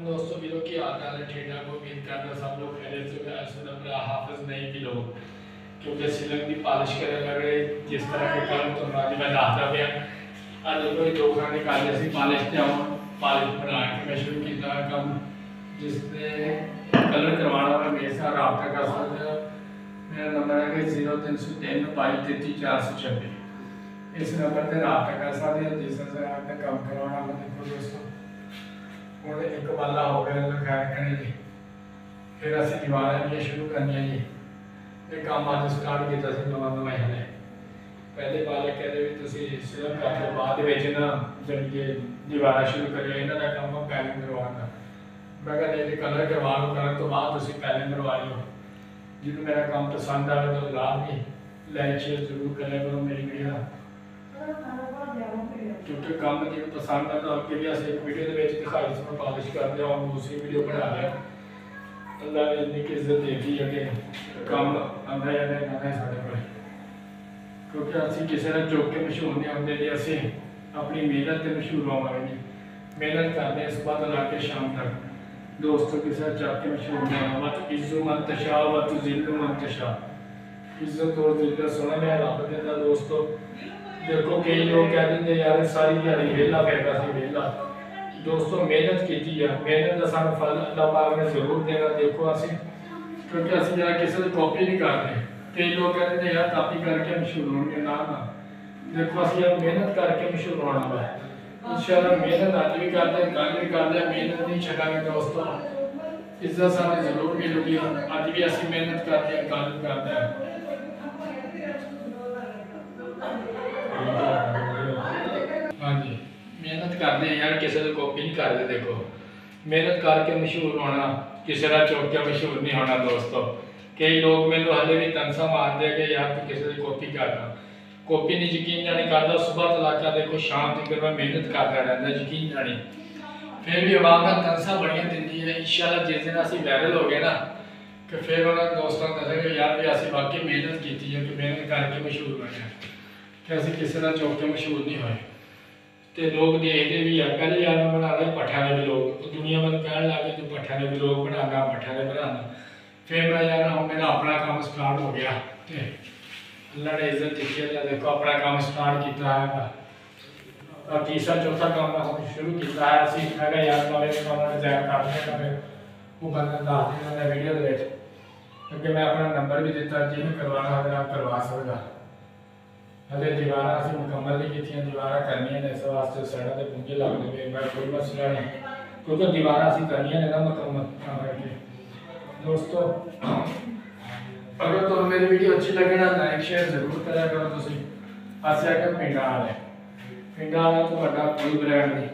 दोस्तों वीरों की आदत है ठेडा को उम्मीद करता सब लोग खैरियत से ऐसे मेरा हाफिज नहीं भी लोग क्योंकि सिलक की पालिश करने लग रहे जिस तरह के कलर तो मैं दाखता पे आज कोई दो खाने का जैसी पालिश पालिश बना के मैं शुरू किया कम जिसने कलर करवाना है मेरे साथ रब्ता कर सकते हो। मेरा नंबर है कि 0303 2233 426 इस नंबर पर रब्ता कर सकते हो जिस तरह आपने काम करवाना है। देखो दोस्तों ਹੁਣ एक वाला हो गया खैर करने जी फिर असं दीवारें भी शुरू करनी जी ये काम अज स्टार्ट किया नवा नवा ही पहले वाले कहते भी तुम सिर्फ करके बाद ना जब कि दीवार शुरू करिए इन्हों का काम पैलिंग करवाना मैं कहते ये कलर करवा लो कलर तो बाद तुम पैलिंग करवा लो जिन्होंने मेरा काम पसंद आए तो लाभ भी लाइक शेयर जरूर करें करो मेरी वीडियो क्योंकि काम जो पसंद है तो अगे भी अस एक वीडियो के दिखाई से पॉलिश करते और दूसरी वीडियो बना लिया अल्लाह ने इतनी इज्जत देती है कि काम आंदा या नहीं आंदा साढ़े को क्योंकि असं किसी ने चुक के मशहूर नहीं आते जी असं अपनी मेहनत से मशहूर होवे नहीं मेहनत करते हैं सुबह तो लाके शाम तक दोस्तों किसी ने चक के मशहूर नहीं होना वत इज्जो मन तशा वत जिल्लु मन तशा इज्जत और जिल्लत सोना मैं रब देता दोस्तों। देखो कई लोग कह देंगे यार सारी दिहाड़ी वेला पैदा से वेला दोस्तों मेहनत की है मेहनत का सानू फल अल्लाह पाक ने जरूर देना। देखो असं क्योंकि असं यार किसी की कॉपी नहीं करते कई लोग कहते हैं यार कॉपी करके मशहूर होंगे ना ना देखो असं यार मेहनत करके मशहूर होना हुआ है इंशाल्लाह मेहनत अज भी करते हैं कल भी करते हैं मेहनत नहीं छड़ांगे दोस्तों इज्जत सानू जरूर मिलेगी अज भी असं मेहनत करते हैं कल भी करते हैं। हाँ जी मेहनत करते हैं यार किसी की कॉपी नहीं करते। देखो मेहनत करके मशहूर होना किसी का चौक के मशहूर नहीं होना दोस्तों। कई लोग मैंने हले भी तनसा मारते हैं कि यार तू किसी की कॉपी करना कॉपी नहीं यकीन जानी करता सुबह तो लाका देखो शाम तक मैं मेहनत करता रहता यकीन जानी फिर भी आवाम का तनसा बढ़िया दी है इंशाल्लाह जिस दिन असं वायरल हो गए ना कि फिर उन्होंने दोस्तों दसेंगे यार भी असं वाकई मेहनत की है कि मेहनत करके मशहूर होने कि असं किसी का चौक के मशहूर नहीं होए तो लोग देखते भी है पहले यार मैं बना रहा पट्ठा ने भी लोग दुनिया मैं कह लगे तू पट्ठा ने भी लोग बनाना पट्ठा ने बनाना फिर मैं यार हम मेरा अपना काम स्टार्ट हो गया तो अल्लाह ने इज्जत दी है देखो अपना काम स्टार्ट किया है और तीसरा चौथा काम हम शुरू किया है असं मैं यार नवे काम डिजाइन करते वो बंदा दस दिन वीडियो क्योंकि मैं अपना नंबर भी दिता जिन्हें करवाना अगर आप करवा सकता हले दीवार असं मुकम्मल नहीं की दीवार करनिया ने इस वास्ते सड़ा के पुंजे लगने पे मैं कोई मसला नहीं क्योंकि दीवार असं करनिया ने ना मुकम्मल करके दोस्तों अगर तो मेरी वीडियो अच्छी लगे ना लाइक शेयर जरूर करा करो तुम। अस है कि पिंडा वाले तो कोई ब्रांड नहीं